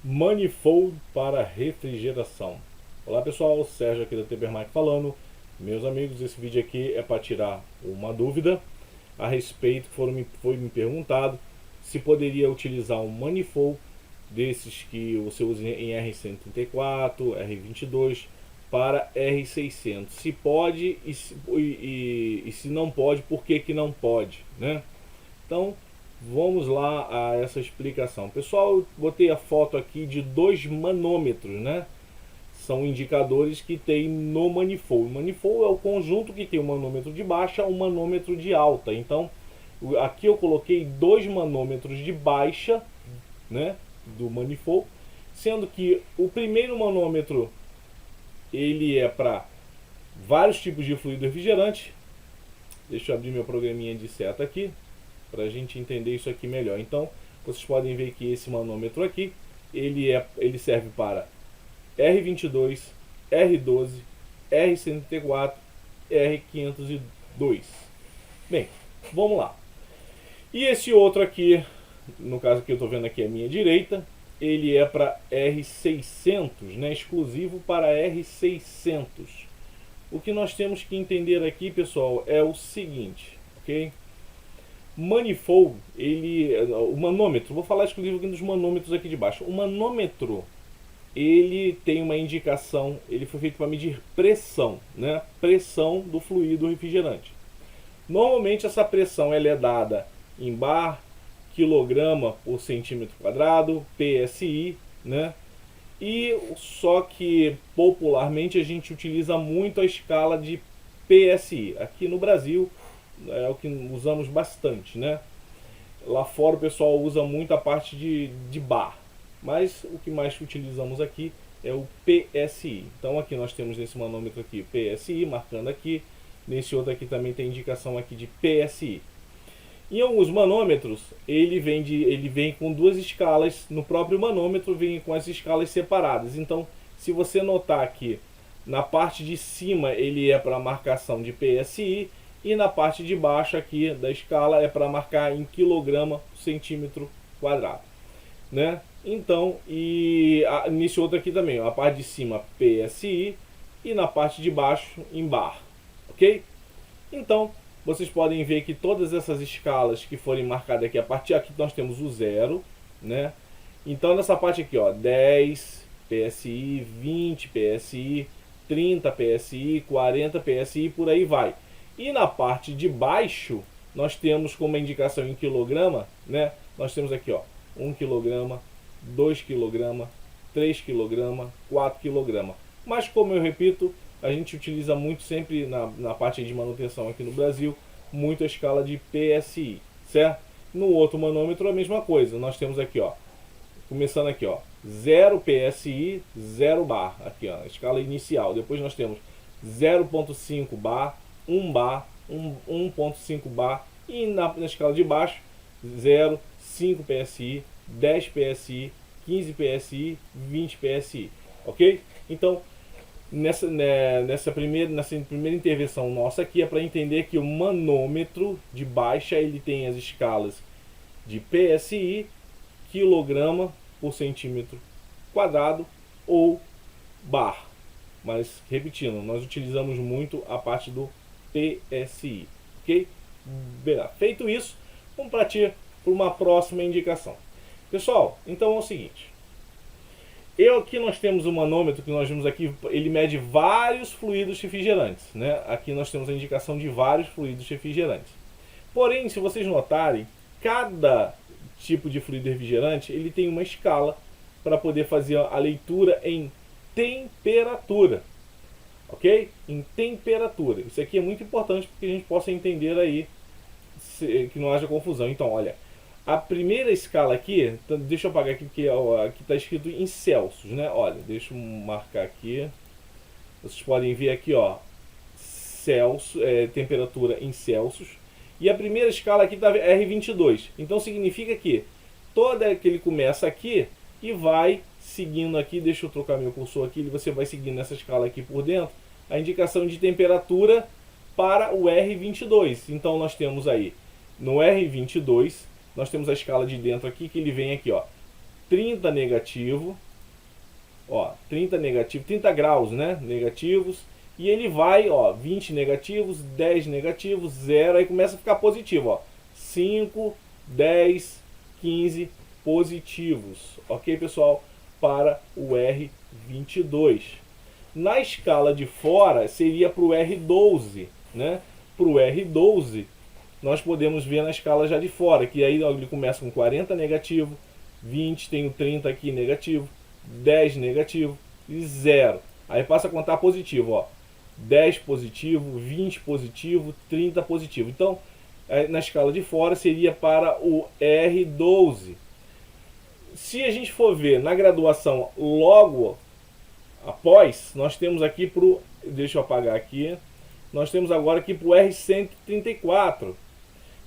Manifold para refrigeração. Olá pessoal, Sérgio aqui da Tebermac falando. Meus amigos, esse vídeo aqui é para tirar uma dúvida a respeito, foi me perguntado se poderia utilizar um manifold desses que você usa em R134, R22 para R600. Se pode e se não pode, por que que não pode, né? Então, vamos lá a essa explicação. Pessoal, eu botei a foto aqui de dois manômetros, né? São indicadores que tem no manifold. O manifold é o conjunto que tem o manômetro de baixa e o manômetro de alta. Então, aqui eu coloquei dois manômetros de baixa, né, do manifold, sendo que o primeiro manômetro ele é para vários tipos de fluido refrigerante. Deixa eu abrir meu programinha de seta aqui para a gente entender isso aqui melhor. Então, vocês podem ver que esse manômetro aqui, ele serve para R22, R12, R104, R502. Bem, vamos lá. E esse outro aqui, no caso que eu estou vendo aqui à minha direita, ele é para R600, né? Exclusivo para R600. O que nós temos que entender aqui, pessoal, é o seguinte, ok? Manifold, o manômetro, vou falar exclusivo aqui dos manômetros aqui de baixo. O manômetro, ele tem uma indicação, ele foi feito para medir pressão, né? Pressão do fluido refrigerante. Normalmente essa pressão ela é dada em bar, quilograma por centímetro quadrado, PSI, né? E só que popularmente a gente utiliza muito a escala de PSI. Aqui no Brasil é o que usamos bastante, né? Lá fora o pessoal usa muito a parte de bar, mas o que mais utilizamos aqui é o PSI. Então aqui nós temos nesse manômetro aqui PSI, marcando aqui. Nesse outro aqui também tem indicação aqui de PSI. Em alguns manômetros ele vem com duas escalas, no próprio manômetro vem com as escalas separadas. Então se você notar aqui, na parte de cima ele é para marcação de PSI e na parte de baixo aqui da escala é para marcar em quilograma por centímetro quadrado, né? Então, nesse outro aqui também, ó, a parte de cima PSI e na parte de baixo em bar, ok? Então, vocês podem ver que todas essas escalas que forem marcadas aqui, a partir aqui nós temos o zero, né? Então, nessa parte aqui, ó, 10 PSI, 20 PSI, 30 PSI, 40 PSI, por aí vai. E na parte de baixo, nós temos como indicação em quilograma, né? Nós temos aqui, ó, 1 kg, 2 kg, 3 kg, 4 kg. Mas como eu repito, a gente utiliza muito sempre na parte de manutenção aqui no Brasil, muito a escala de PSI, certo? No outro manômetro a mesma coisa. Nós temos aqui, ó, começando aqui, ó, 0 PSI, 0 bar, aqui, ó, a escala inicial. Depois nós temos 0.5 bar, 1 bar, 1.5 bar e na escala de baixo 0, 5 PSI, 10 PSI, 15 PSI, 20 PSI, ok? Então, nessa primeira intervenção nossa aqui é para entender que o manômetro de baixa ele tem as escalas de PSI, quilograma por centímetro quadrado ou bar. Mas, repetindo, nós utilizamos muito a parte do PSI, ok? Feito isso, vamos partir para uma próxima indicação. Pessoal, então é o seguinte. Aqui nós temos o manômetro que nós vimos aqui, ele mede vários fluidos refrigerantes, né? Aqui nós temos a indicação de vários fluidos refrigerantes. Porém, se vocês notarem, cada tipo de fluido refrigerante ele tem uma escala para poder fazer a leitura em temperatura. Ok? Em temperatura. Isso aqui é muito importante para que a gente possa entender aí, que não haja confusão. Então, olha, a primeira escala aqui, deixa eu apagar aqui porque aqui está escrito em Celsius, né? Olha, deixa eu marcar aqui. Vocês podem ver aqui, ó, Celsius, temperatura em Celsius. E a primeira escala aqui está R22. Então significa que toda que ele começa aqui e vai seguindo aqui, deixa eu trocar meu cursor aqui, você vai seguindo essa escala aqui por dentro, a indicação de temperatura para o R22. Então nós temos aí, no R22, nós temos a escala de dentro aqui, que ele vem aqui, ó, 30 negativo, ó, 30 negativo, 30 graus, né, negativos, e ele vai, ó, 20 negativos, 10 negativos, 0, aí começa a ficar positivo, ó, 5, 10, 15 positivos, ok, pessoal? Para o R22. Na escala de fora, seria para o R12, né? Para o R12, nós podemos ver na escala já de fora, que aí ele começa com 40 negativo, 20, tem o 30 aqui negativo, 10 negativo e 0. Aí passa a contar positivo, ó. 10 positivo, 20 positivo, 30 positivo. Então, na escala de fora seria para o R12. Se a gente for ver na graduação logo após, nós temos aqui para o... Deixa eu apagar aqui. Nós temos agora aqui para o R134,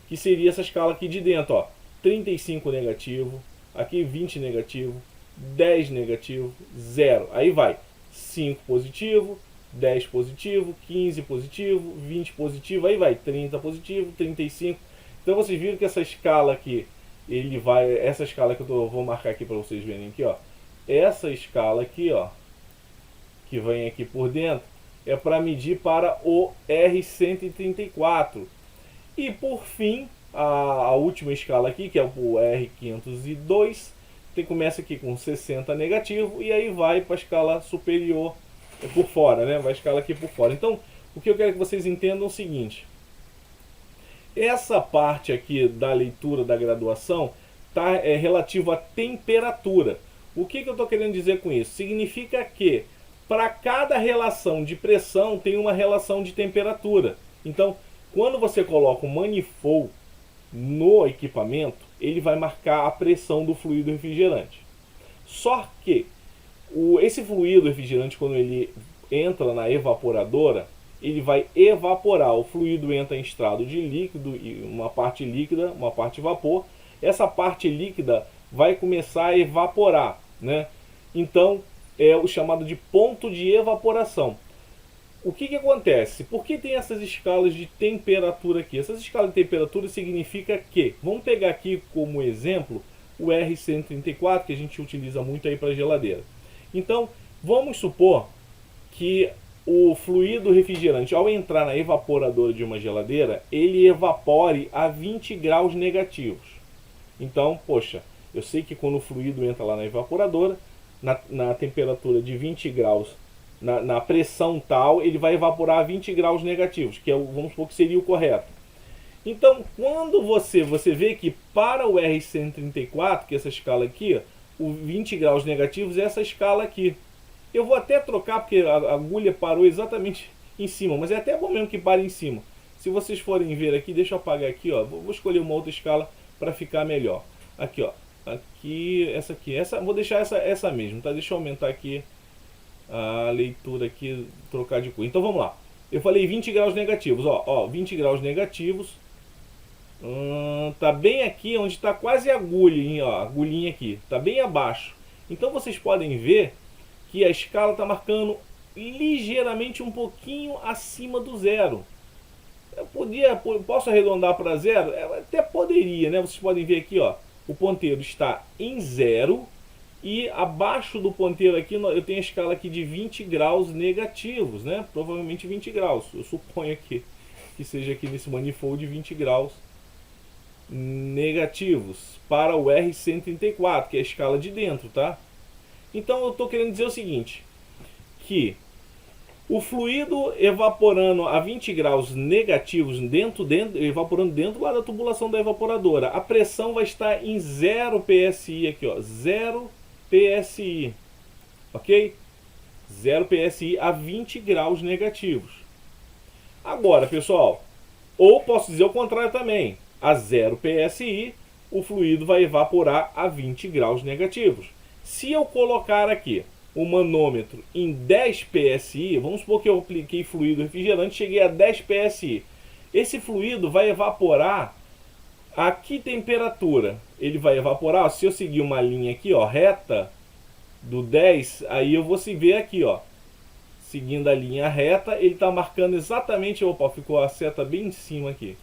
que seria essa escala aqui de dentro, ó. 35 negativo, aqui 20 negativo, 10 negativo, 0. Aí vai 5 positivo, 10 positivo, 15 positivo, 20 positivo, aí vai 30 positivo, 35. Então vocês viram que essa escala aqui, ele vai, essa escala que eu vou marcar aqui para vocês verem aqui, ó. Essa escala aqui, ó, que vem aqui por dentro, é para medir para o R134. E por fim, a última escala aqui, que é o R502, começa aqui com 60 negativo e aí vai para a escala superior por fora, né? Vai a escala aqui por fora. Então, o que eu quero que vocês entendam é o seguinte: essa parte aqui da leitura da graduação é relativo à temperatura. O que eu estou querendo dizer com isso? Significa que para cada relação de pressão tem uma relação de temperatura. Então, quando você coloca um manifold no equipamento, ele vai marcar a pressão do fluido refrigerante. Só que esse fluido refrigerante, quando ele entra na evaporadora, ele vai evaporar. O fluido entra em estado de líquido, uma parte líquida, uma parte vapor. Essa parte líquida vai começar a evaporar, né? Então, é o chamado de ponto de evaporação. O que acontece? Por que tem essas escalas de temperatura aqui? Essas escalas de temperatura significa que, vamos pegar aqui como exemplo o R134, que a gente utiliza muito aí para geladeira. Então, vamos supor que o fluido refrigerante, ao entrar na evaporadora de uma geladeira, ele evapore a 20 graus negativos. Então, poxa, eu sei que quando o fluido entra lá na evaporadora, na temperatura de 20 graus, na pressão tal, ele vai evaporar a 20 graus negativos, que é, vamos supor que seria o correto. Então, quando você vê que para o R134, que é essa escala aqui, o 20 graus negativos é essa escala aqui. Eu vou até trocar, porque a agulha parou exatamente em cima, mas é até bom mesmo que pare em cima. Se vocês forem ver aqui, deixa eu apagar aqui, ó. Vou escolher uma outra escala para ficar melhor. Aqui, ó. Aqui, essa, vou deixar essa mesmo, tá? Deixa eu aumentar aqui a leitura aqui, trocar de cor. Então vamos lá. Eu falei 20 graus negativos, ó, 20 graus negativos. Tá bem aqui onde está quase a agulha, ó, a agulhinha aqui, tá bem abaixo. Então vocês podem ver que a escala está marcando ligeiramente um pouquinho acima do zero. Posso arredondar para zero? Até poderia, né? Vocês podem ver aqui, ó, o ponteiro está em zero e abaixo do ponteiro aqui eu tenho a escala aqui de 20 graus negativos, né? Provavelmente 20 graus. Eu suponho aqui que seja aqui nesse manifold 20 graus negativos para o R134, que é a escala de dentro, tá? Então eu estou querendo dizer o seguinte, que o fluido evaporando a 20 graus negativos evaporando dentro lá da tubulação da evaporadora, a pressão vai estar em 0 PSI aqui, ó, 0 PSI, ok? 0 PSI a 20 graus negativos. Agora, pessoal, ou posso dizer o contrário também, a 0 PSI o fluido vai evaporar a 20 graus negativos. Se eu colocar aqui o manômetro em 10 PSI, vamos supor que eu apliquei fluido refrigerante, cheguei a 10 PSI. Esse fluido vai evaporar a que temperatura? Ele vai evaporar, se eu seguir uma linha aqui, ó, reta, do 10, aí eu vou se ver aqui, ó, seguindo a linha reta, ele está marcando exatamente, opa, ficou a seta bem em cima aqui.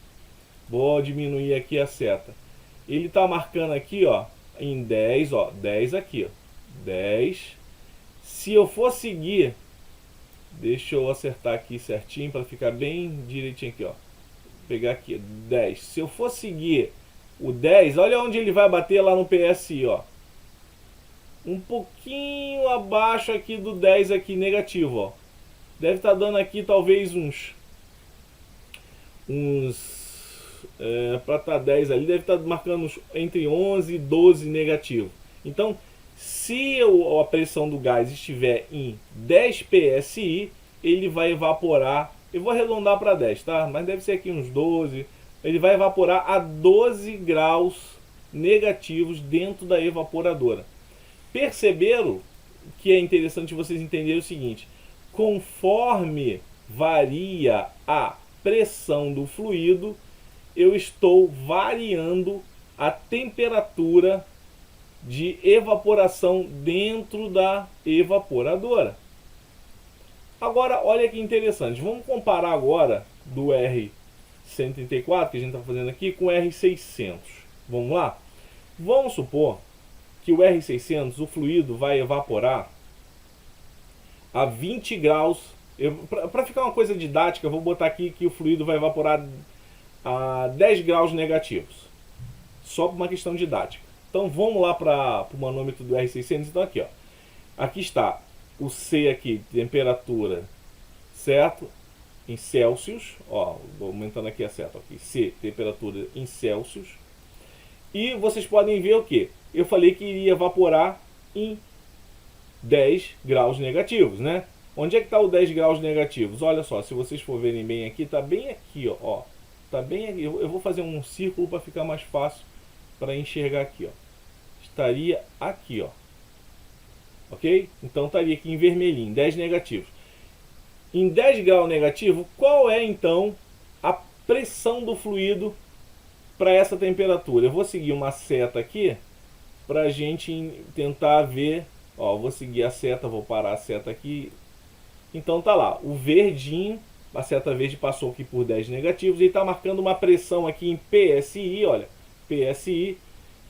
Vou diminuir aqui a seta. Ele está marcando aqui, ó, em 10, ó, 10 aqui, ó, 10. Se eu for seguir, deixa eu acertar aqui certinho para ficar bem direitinho aqui, ó. Pegar aqui, 10. Se eu for seguir o 10, olha onde ele vai bater lá no PSI, ó. Um pouquinho abaixo aqui do 10 aqui negativo, ó. Deve estar dando aqui talvez para estar 10 ali, deve estar marcando entre 11 e 12 negativo. Então, se a pressão do gás estiver em 10 PSI, ele vai evaporar, eu vou arredondar para 10, tá? Mas deve ser aqui uns 12, ele vai evaporar a 12 graus negativos dentro da evaporadora. Perceberam que é interessante vocês entenderem o seguinte: conforme varia a pressão do fluido, eu estou variando a temperatura de evaporação dentro da evaporadora. Agora, olha que interessante. Vamos comparar agora do R134, que a gente está fazendo aqui, com o R600. Vamos lá? Vamos supor que o R600, o fluido vai evaporar a 20 graus. Para ficar uma coisa didática, eu vou botar aqui que o fluido vai evaporar a 10 graus negativos. Só por uma questão didática. Então vamos lá para o manômetro do R600. Então aqui, ó. Aqui está o C aqui, temperatura, certo? Em Celsius. Ó, vou aumentando aqui a seta aqui. C, temperatura em Celsius. E vocês podem ver o que? Eu falei que iria evaporar em 10 graus negativos, né? Onde é que está o 10 graus negativos? Olha só, se vocês for verem bem aqui, está bem aqui, ó. Tá bem aqui. Eu vou fazer um círculo para ficar mais fácil para enxergar aqui, ó. Estaria aqui, ó. Ok? Então estaria aqui em vermelhinho, 10 negativos. Em 10 graus negativo, qual é então a pressão do fluido para essa temperatura? Eu vou seguir uma seta aqui para a gente tentar ver. Ó, vou seguir a seta, vou parar a seta aqui. Então tá lá, o verdinho, a seta verde passou aqui por 10 negativos e está marcando uma pressão aqui em PSI, olha, PSI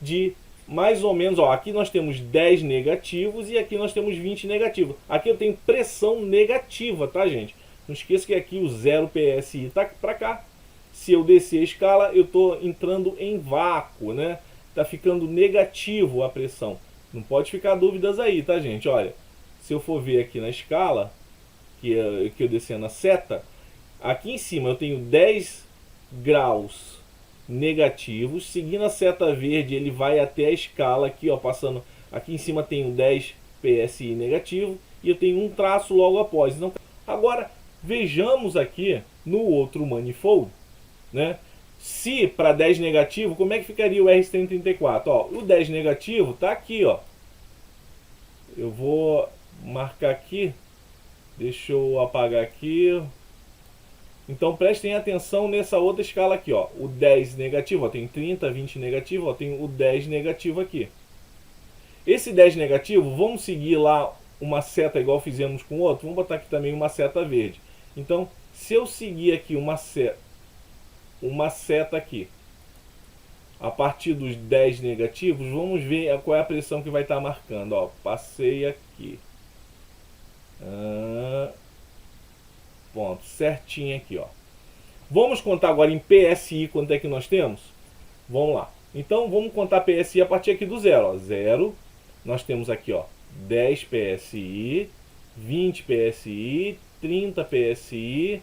de mais ou menos, ó, aqui nós temos 10 negativos e aqui nós temos 20 negativos. Aqui eu tenho pressão negativa, tá, gente? Não esqueça que aqui o 0 PSI tá para cá. Se eu descer a escala, eu estou entrando em vácuo, né? Tá ficando negativo a pressão. Não pode ficar dúvidas aí, tá, gente? Olha, se eu for ver aqui na escala, que eu descendo a seta, aqui em cima eu tenho 10 graus negativos, seguindo a seta verde ele vai até a escala aqui, ó, passando, aqui em cima tenho 10 PSI negativo e eu tenho um traço logo após. Então, agora vejamos aqui no outro manifold, né? Se para 10 negativo, como é que ficaria o R134? Ó, o 10 negativo tá aqui, ó. Eu vou marcar aqui. Deixa eu apagar aqui. Então prestem atenção nessa outra escala aqui, ó. O 10 negativo, ó, tem 30, 20 negativo, ó, tem o 10 negativo aqui. Esse 10 negativo, vamos seguir lá uma seta igual fizemos com o outro. Vamos botar aqui também uma seta verde. Então, se eu seguir aqui uma seta aqui, a partir dos 10 negativos, vamos ver qual é a pressão que vai estar marcando. Ó, passei aqui. Ponto, certinho aqui, ó. Vamos contar agora em PSI quanto é que nós temos? Vamos lá. Então vamos contar PSI a partir aqui do zero, ó. 0, nós temos aqui, ó, 10 PSI, 20 PSI, 30 PSI,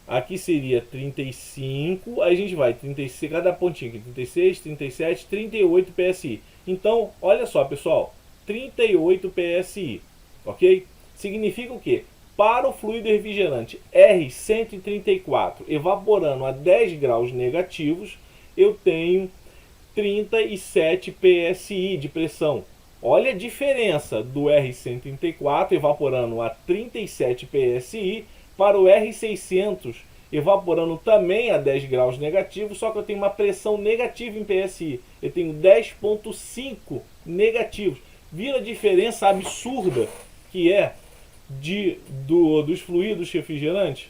aqui seria 35, aí a gente vai 36, cada pontinho aqui, 36, 37, 38 PSI. Então, olha só, pessoal, 38 PSI, ok? Significa o quê? Para o fluido refrigerante R134 evaporando a 10 graus negativos, eu tenho 37 PSI de pressão. Olha a diferença do R134 evaporando a 37 PSI para o R600 evaporando também a 10 graus negativos, só que eu tenho uma pressão negativa em PSI. Eu tenho 10,5 negativos. Vira a diferença absurda que é dos fluidos refrigerantes?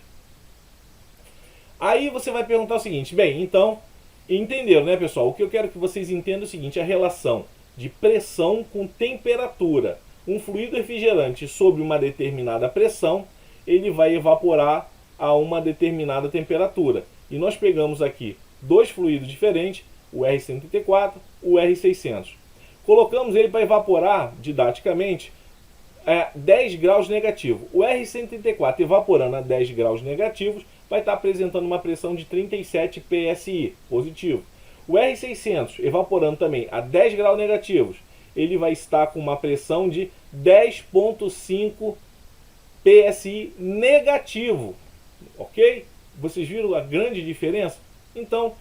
Aí você vai perguntar o seguinte: bem, então, entenderam, né, pessoal? O que eu quero que vocês entendam é o seguinte: a relação de pressão com temperatura. Um fluido refrigerante sob uma determinada pressão, ele vai evaporar a uma determinada temperatura. E nós pegamos aqui dois fluidos diferentes, o R134, o R600. Colocamos ele para evaporar, didaticamente, a 10 graus negativo. O R134 evaporando a 10 graus negativos vai estar apresentando uma pressão de 37 psi positivo. O R600 evaporando também a 10 graus negativos, ele vai estar com uma pressão de 10,5 psi negativo. Ok? Vocês viram a grande diferença? Então,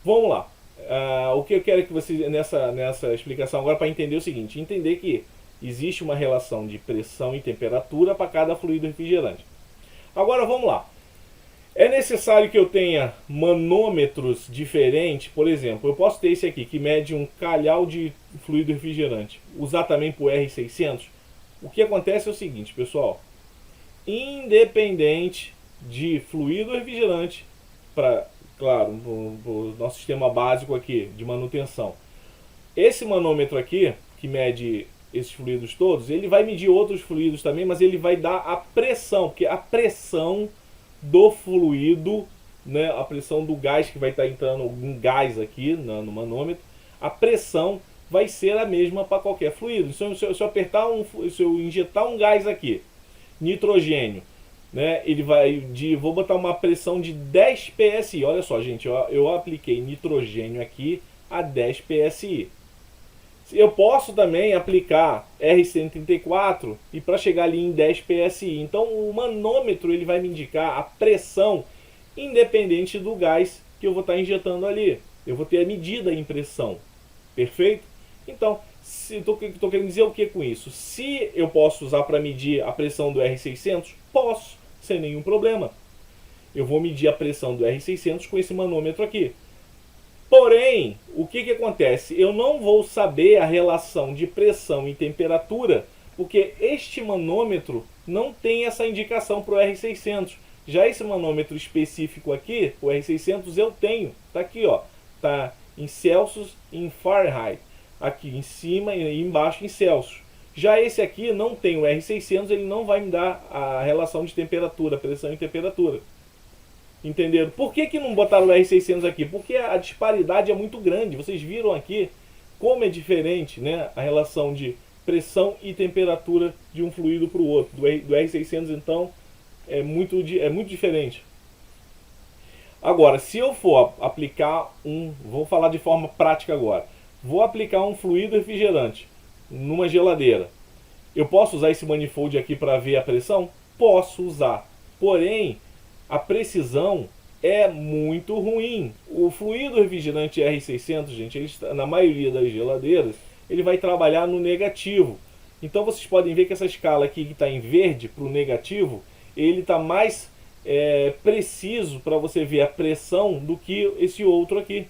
vamos lá. O que eu quero que vocês, nessa explicação agora, para entender o seguinte: entender que existe uma relação de pressão e temperatura para cada fluido refrigerante. Agora vamos lá. É necessário que eu tenha manômetros diferentes. Por exemplo, eu posso ter esse aqui que mede um calhau de fluido refrigerante. Usar também para o R600. O que acontece é o seguinte, pessoal. Independente de fluido refrigerante, para, claro, o nosso sistema básico aqui de manutenção, esse manômetro aqui, que mede esses fluidos todos, ele vai medir outros fluidos também, mas ele vai dar a pressão, porque a pressão do fluido, né, a pressão do gás que vai estar entrando, um gás aqui no manômetro, a pressão vai ser a mesma para qualquer fluido. Se eu apertar se eu injetar um gás aqui, nitrogênio, né, ele vai vou botar uma pressão de 10 psi. Olha só, gente, eu apliquei nitrogênio aqui a 10 psi. Eu posso também aplicar R134 e para chegar ali em 10 psi. Então o manômetro ele vai me indicar a pressão independente do gás que eu vou estar injetando ali. Eu vou ter a medida em pressão. Perfeito? Então, estou querendo dizer o que com isso? Se eu posso usar para medir a pressão do R600, posso, sem nenhum problema. Eu vou medir a pressão do R600 com esse manômetro aqui. Porém, o que acontece? Eu não vou saber a relação de pressão e temperatura, porque este manômetro não tem essa indicação para o R600. Já esse manômetro específico aqui, o R600, eu tenho. Está aqui, ó. Está em Celsius e em Fahrenheit. Aqui em cima e embaixo em Celsius. Já esse aqui não tem o R600, ele não vai me dar a relação de temperatura, pressão e temperatura. Entenderam? Por que não botaram o R600 aqui? Porque a disparidade é muito grande. Vocês viram aqui como é diferente, né, a relação de pressão e temperatura de um fluido para o outro. Do R600, então, é muito diferente. Agora, se eu for aplicar vou falar de forma prática agora. Vou aplicar um fluido refrigerante numa geladeira. Eu posso usar esse manifold aqui para ver a pressão? Posso usar. Porém, a precisão é muito ruim. O fluido refrigerante R600, gente, na maioria das geladeiras, ele vai trabalhar no negativo. Então vocês podem ver que essa escala aqui que está em verde para o negativo, ele está mais preciso para você ver a pressão do que esse outro aqui,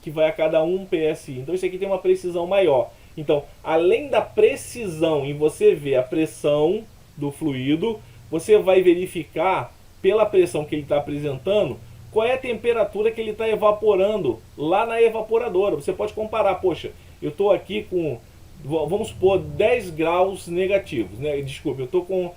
que vai a cada 1 psi. Então esse aqui tem uma precisão maior. Então, além da precisão em você ver a pressão do fluido, você vai verificar pela pressão que ele está apresentando, qual é a temperatura que ele está evaporando lá na evaporadora. Você pode comparar, poxa, eu estou aqui com, vamos supor, 10 graus negativos, né? Desculpa, eu estou com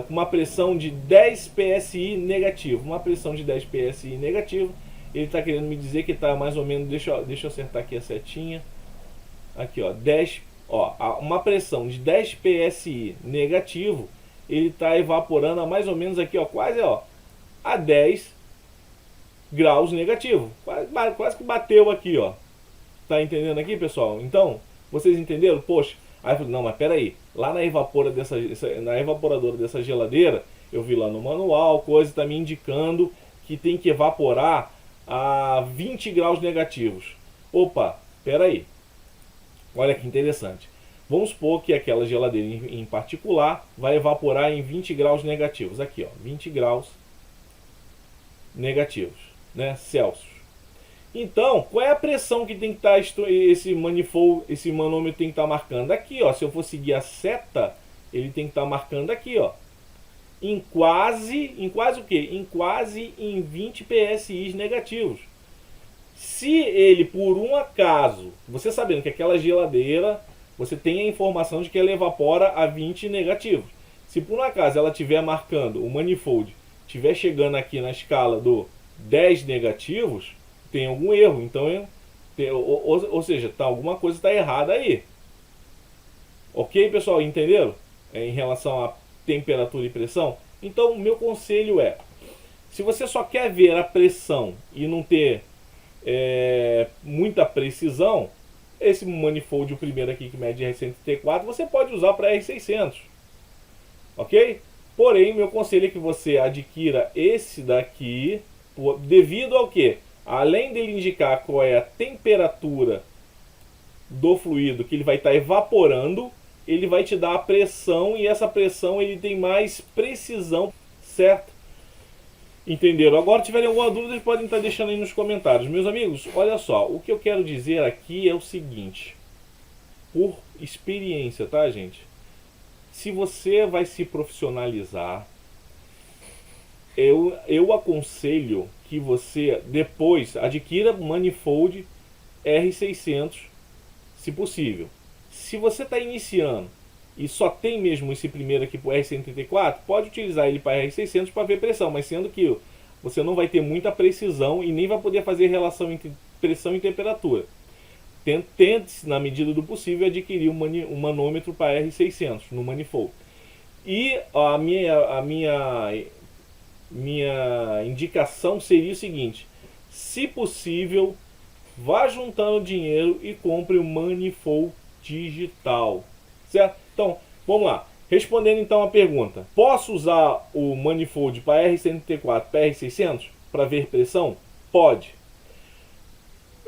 uma pressão de 10 psi negativo. Uma pressão de 10 psi negativo, ele está querendo me dizer que está mais ou menos, deixa eu acertar aqui a setinha, aqui ó, 10, ó, uma pressão de 10 psi negativo, ele está evaporando a mais ou menos aqui, ó, quase ó, a 10 graus negativo. Quase que bateu aqui, ó. Tá entendendo aqui, pessoal? Então, vocês entenderam? Poxa, aí eu falei, não, mas peraí, lá na evaporadora dessa geladeira, eu vi lá no manual, coisa está me indicando que tem que evaporar a 20 graus negativos. Opa, peraí. Olha que interessante. Vamos supor que aquela geladeira em particular vai evaporar em 20 graus negativos. Aqui, ó, 20 graus negativos, né, Celsius. Então, qual é a pressão que tem que estar esse manômetro tem que estar marcando? Aqui, ó, se eu for seguir a seta, ele tem que estar marcando aqui, ó. Em quase o quê? Em quase em 20 psi negativos. Se ele, por um acaso, você sabendo que aquela geladeira, você tem a informação de que ela evapora a 20 negativos. Se por um acaso ela estiver marcando, o manifold estiver chegando aqui na escala do 10 negativos, tem algum erro. Então, ou seja, alguma coisa está errada aí. Ok, pessoal? Entenderam? Em relação a temperatura e pressão? Então, o meu conselho é, se você só quer ver a pressão e não ter muita precisão, esse manifold, o primeiro aqui que mede R134, você pode usar para R600, ok? Porém, meu conselho é que você adquira esse daqui, devido ao que? Além dele indicar qual é a temperatura do fluido que ele vai estar evaporando, ele vai te dar a pressão, e essa pressão ele tem mais precisão, certo? Entenderam? Agora, se tiverem alguma dúvida, podem estar deixando aí nos comentários. Meus amigos, olha só, o que eu quero dizer aqui é o seguinte, por experiência, tá, gente? Se você vai se profissionalizar, eu aconselho que você depois adquira manifold R600, se possível. Se você está iniciando e só tem mesmo esse primeiro aqui para o R134, pode utilizar ele para R600 para ver pressão, mas sendo que você não vai ter muita precisão e nem vai poder fazer relação entre pressão e temperatura. Tente, na medida do possível, adquirir um manômetro para R600 no manifold. E a minha indicação seria o seguinte: se possível, vá juntando dinheiro e compre o manifold digital, certo? Então, vamos lá. Respondendo então a pergunta, posso usar o manifold para R134, para R600 para ver pressão? Pode.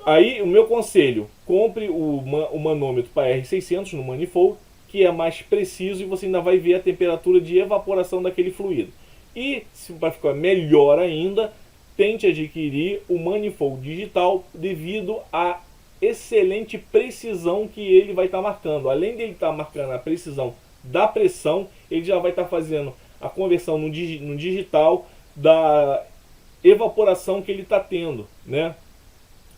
Aí o meu conselho, compre o manômetro para R600 no manifold, que é mais preciso e você ainda vai ver a temperatura de evaporação daquele fluido. E, para ficar melhor ainda, tente adquirir o manifold digital devido à excelente precisão que ele vai estar marcando. Além dele estar marcando a precisão da pressão, ele já vai estar fazendo a conversão no digital da evaporação que ele está tendo, né?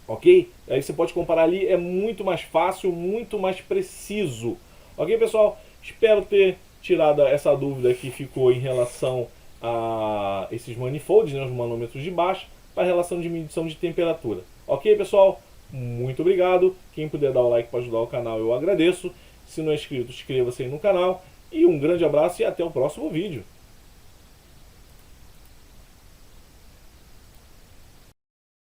Ok? Aí você pode comparar ali, é muito mais fácil, muito mais preciso. Ok, pessoal? Espero ter tirado essa dúvida que ficou em relação a esses manifolds, né, os manômetros de baixo, para a relação de medição de temperatura. Ok, pessoal? Muito obrigado. Quem puder dar o like para ajudar o canal, eu agradeço. Se não é inscrito, inscreva-se aí no canal. E um grande abraço e até o próximo vídeo.